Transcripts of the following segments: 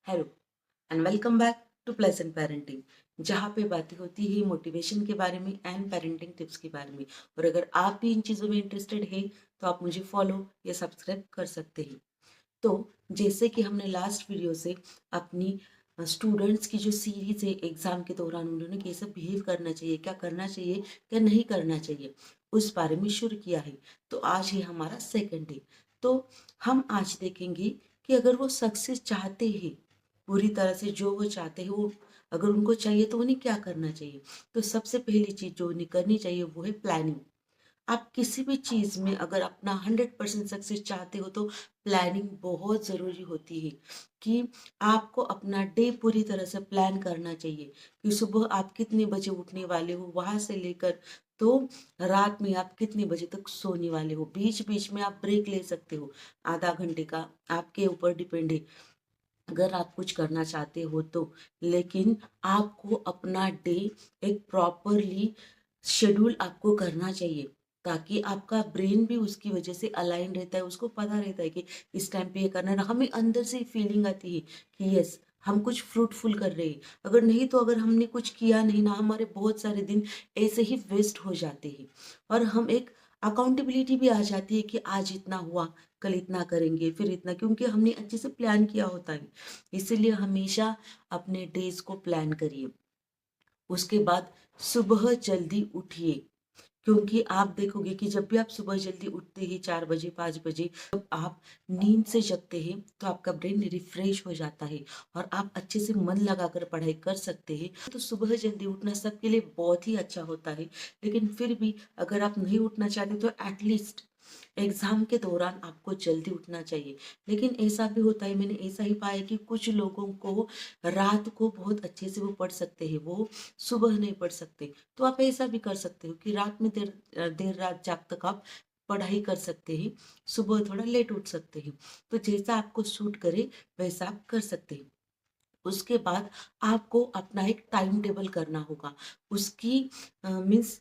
Hello and welcome back to pleasant parenting, जहाँ पे बातें होती है मोटिवेशन के बारे में एंड पेरेंटिंग टिप्स के बारे में। और अगर आप भी इन चीज़ों में इंटरेस्टेड है तो आप मुझे फॉलो या सब्सक्राइब कर सकते हैं। तो जैसे कि हमने लास्ट वीडियो से अपनी स्टूडेंट्स की जो सीरीज है एग्जाम के दौरान उन्होंने कैसे बिहेव करना चाहिए, क्या करना चाहिए, क्या नहीं करना चाहिए, उस बारे में शुरू किया है। तो आज है हमारा सेकंड डे। तो हम आज देखेंगे कि अगर वो सक्सेस चाहते हैं, पूरी तरह से जो वो चाहते हैं वो अगर उनको चाहिए तो उन्हें क्या करना चाहिए। तो सबसे पहली चीज जो उन्हें करनी चाहिए वो है प्लानिंग। आप किसी भी चीज में अगर अपना 100% सक्सेस चाहते हो तो प्लानिंग बहुत जरूरी होती है। कि आपको अपना डे पूरी तरह से प्लान करना चाहिए कि सुबह आप कितने बजे उठने वाले हो, वहां से लेकर तो रात में आप कितने बजे तक सोने वाले हो। बीच बीच में आप ब्रेक ले सकते हो, आधा घंटे का, आपके ऊपर डिपेंड है अगर आप कुछ करना चाहते हो तो। लेकिन आपको अपना डे एक प्रॉपरली शेड्यूल आपको करना चाहिए, ताकि आपका ब्रेन भी उसकी वजह से अलाइन रहता है, उसको पता रहता है कि इस टाइम पे ये करना है। हमें अंदर से फीलिंग आती है कि यस, हम कुछ फ्रूटफुल कर रहे हैं। अगर नहीं तो अगर हमने कुछ किया नहीं ना, हमारे बहुत सारे दिन ऐसे ही वेस्ट हो जाते हैं। और हम एक अकाउंटेबिलिटी भी आ जाती है कि आज इतना हुआ, कल इतना करेंगे, फिर इतना, क्योंकि हमने अच्छे से प्लान किया होता है। इसीलिए हमेशा अपने डेज को प्लान करिए। उसके बाद सुबह जल्दी उठिए, क्योंकि आप देखोगे कि जब भी आप सुबह जल्दी उठते हैं 4 बजे 5 बजे, जब आप नींद से जगते हैं तो आपका ब्रेन रिफ्रेश हो जाता है और आप अच्छे से मन लगाकर पढ़ाई कर सकते हैं। तो सुबह जल्दी उठना सबके लिए बहुत ही अच्छा होता है। लेकिन फिर भी अगर आप नहीं उठना चाहते तो एटलीस्ट एग्जाम के दौरान आपको जल्दी उठना चाहिए। लेकिन ऐसा भी होता है, मैंने ऐसा ही पाया कि कुछ लोगों को रात को बहुत अच्छे से वो पढ़ सकते हैं, वो सुबह नहीं पढ़ सकते। तो आप ऐसा भी कर सकते हो कि रात में देर देर रात जाग तक आप पढ़ाई कर सकते हैं, सुबह थोड़ा लेट उठ सकते हैं। तो जैसा आपको सूट करे वैसा आप कर सकते हैं। उसके बाद आपको अपना एक टाइम टेबल करना होगा। उसकी मीन्स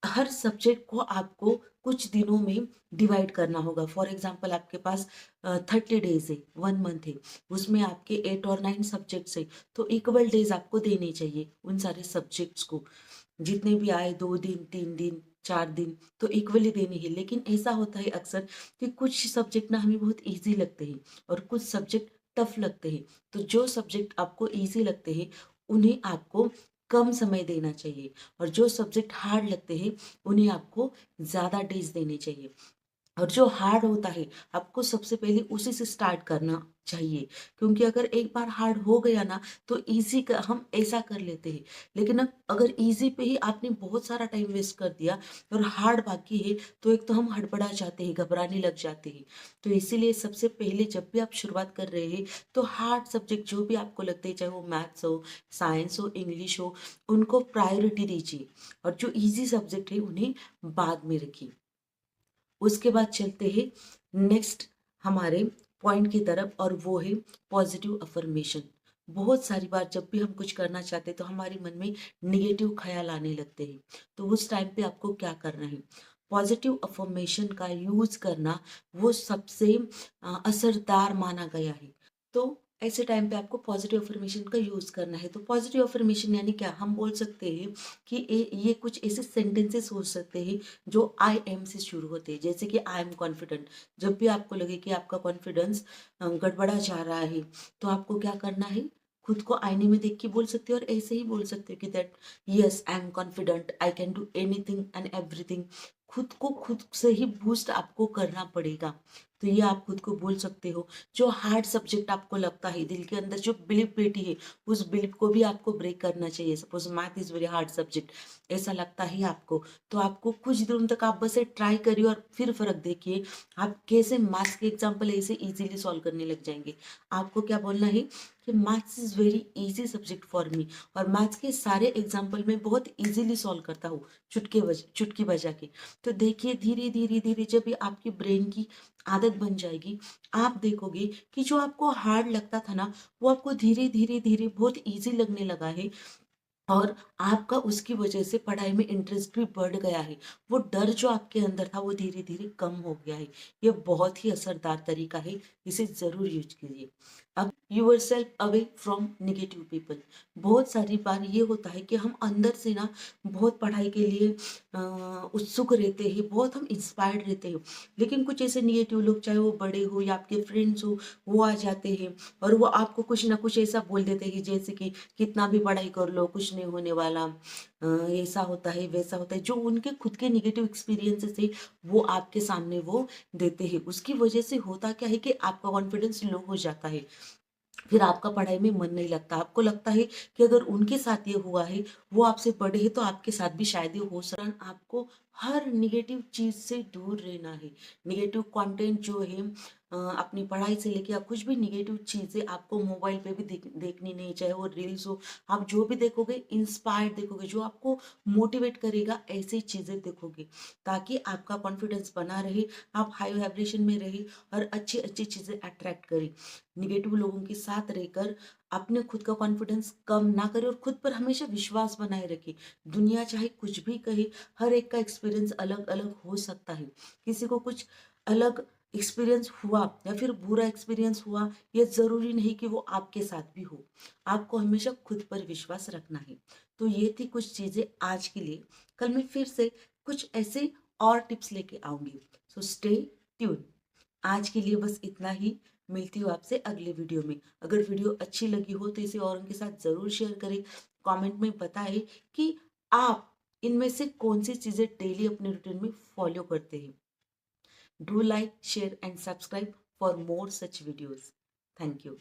हर सब्जेक्ट को आपको कुछ दिनों में डिवाइड करना होगा। फॉर एग्जाम्पल आपके पास 30 डेज है, 1 मंथ है, उसमें आपके 8 और 9 सब्जेक्ट्स है। तो इक्वल डेज आपको देने चाहिए उन सारे सब्जेक्ट्स को। जितने भी आए, 2 दिन, 3 दिन, 4 दिन, तो इक्वली देनी है। लेकिन ऐसा होता है अक्सर कि कुछ सब्जेक्ट ना हमें बहुत इजी लगते हैं और कुछ सब्जेक्ट टफ लगते हैं। तो जो सब्जेक्ट आपको इजी लगते हैं उन्हें आपको कम समय देना चाहिए, और जो सब्जेक्ट हार्ड लगते हैं उन्हें आपको ज़्यादा डेज देने चाहिए। और जो हार्ड होता है आपको सबसे पहले उसी से स्टार्ट करना चाहिए, क्योंकि अगर एक बार हार्ड हो गया ना तो इजी का हम ऐसा कर लेते हैं। लेकिन अब अगर इजी पे ही आपने बहुत सारा टाइम वेस्ट कर दिया और हार्ड बाकी है, तो एक तो हम हड़बड़ा जाते हैं, घबराने लग जाते हैं। तो इसीलिए सबसे पहले जब भी आप शुरुआत कर रहे हैं तो हार्ड सब्जेक्ट जो भी आपको लगते हैं, चाहे वो मैथ्स हो, साइंस हो, इंग्लिश हो, उनको प्रायोरिटी दीजिए। और जो ईजी सब्जेक्ट है उन्हें बाद में रखिए। उसके बाद चलते हैं नेक्स्ट हमारे पॉइंट की तरफ, और वो है पॉजिटिव अफर्मेशन। बहुत सारी बार जब भी हम कुछ करना चाहते हैं तो हमारे मन में निगेटिव ख्याल आने लगते हैं। तो उस टाइम पे आपको क्या करना है, पॉजिटिव अफर्मेशन का यूज करना वो सबसे असरदार माना गया है। तो ऐसे टाइम पे आपको पॉजिटिव अफर्मेशन का यूज करना है। तो पॉजिटिव अफर्मेशन यानी क्या, हम बोल सकते हैं कि ये कुछ ऐसे सेंटेंसेस हो सकते हैं जो आई एम से शुरू होते हैं। जैसे कि आई एम कॉन्फिडेंट। जब भी आपको लगे कि आपका कॉन्फिडेंस गड़बड़ा जा रहा है तो आपको क्या करना है, खुद को आईने में देख के बोल सकते हो, और ऐसे ही बोल सकते हो कि that yes I am confident, I can do anything and everything. खुद को खुद से ही बूस्ट आपको करना पड़ेगा। तो ये आप खुद को बोल सकते हो। जो हार्ड सब्जेक्ट आपको लगता है, दिल के अंदर जो बिलीफ बैठी है, उस बिलीफ को भी आपको ब्रेक करना चाहिए। Suppose math is very hard subject, ऐसा लगता है आपको, तो आपको कुछ दिनों तक आप बस ट्राई करिए और फिर फर्क देखिए। आप कैसे मैथ्स के एग्जाम्पल ऐसे इजीली सॉल्व करने लग जाएंगे। आपको क्या बोलना है कि maths is very easy subject for me, और मैथ्स के सारे एग्जाम्पल मैं बहुत इजीली सॉल्व करता हूँ, चुटकी बजा के। तो देखिए धीरे धीरे धीरे जब ये आपकी ब्रेन की आदत बन जाएगी, आप देखोगे कि जो आपको हार्ड लगता था ना वो आपको धीरे धीरे धीरे बहुत इजी लगने लगा है। और आपका उसकी वजह से पढ़ाई में इंटरेस्ट भी बढ़ गया है। वो डर जो आपके अंदर था वो धीरे धीरे कम हो गया है। ये बहुत ही असरदार तरीका है, इसे जरूर यूज कीजिए। अब yourself away from negative people. बहुत सारी बार ये होता है कि हम अंदर से ना बहुत पढ़ाई के लिए उत्सुक रहते हैं, बहुत हम इंस्पायर्ड रहते हैं, लेकिन कुछ ऐसे नेगेटिव लोग, चाहे वो बड़े हो या आपके फ्रेंड्स हो, वो आ जाते हैं और वो आपको कुछ ना कुछ ऐसा बोल देते हैं जैसे कि कितना भी पढ़ाई कर लो कुछ नहीं होने वाला, ऐसा होता है वैसा होता है। जो उनके खुद के नेगेटिव एक्सपीरियंसेस है वो आपके सामने वो देते हैं। उसकी वजह से होता क्या है कि आपका कॉन्फिडेंस लो हो जाता है, फिर आपका पढ़ाई में मन नहीं लगता। आपको लगता है कि अगर उनके साथ ये हुआ है, वो आपसे बड़े हैं, तो आपके साथ भी शायद ये हो सकता। आपको हर निगेटिव चीज से दूर रहना है। निगेटिव कंटेंट जो है अपनी पढ़ाई से लेके आप कुछ भी निगेटिव चीजें आपको मोबाइल पे भी देखनी नहीं, चाहे वो रील्स हो। आप जो भी देखोगे इंस्पायर्ड देखोगे, जो आपको मोटिवेट करेगा ऐसी चीजें देखोगे, ताकि आपका कॉन्फिडेंस बना रहे, आप हाई वाइब्रेशन में रहे और अच्छी अच्छी चीजें अट्रैक्ट करें। निगेटिव लोगों के साथ रहकर अपने खुद का कॉन्फिडेंस कम ना करें और खुद पर हमेशा विश्वास बनाए रखें। दुनिया चाहे कुछ भी कहे, हर एक का एक्सपीरियंस अलग अलग हो सकता है। किसी को कुछ अलग एक्सपीरियंस हुआ या फिर बुरा एक्सपीरियंस हुआ, ये जरूरी नहीं कि वो आपके साथ भी हो। आपको हमेशा खुद पर विश्वास रखना है। तो ये थी कुछ चीजें आज के लिए। कल मैं फिर से कुछ ऐसे और टिप्स लेके आऊंगी। So stay tune. आज के लिए बस इतना ही। मिलती हूँ आपसे अगले वीडियो में। अगर वीडियो अच्छी लगी हो तो इसे और उनके साथ जरूर शेयर करें। कमेंट में बताएं कि आप इनमें से कौन सी चीजें डेली अपने रूटीन में फॉलो करते हैं। Do like, share and subscribe for more such videos. Thank you.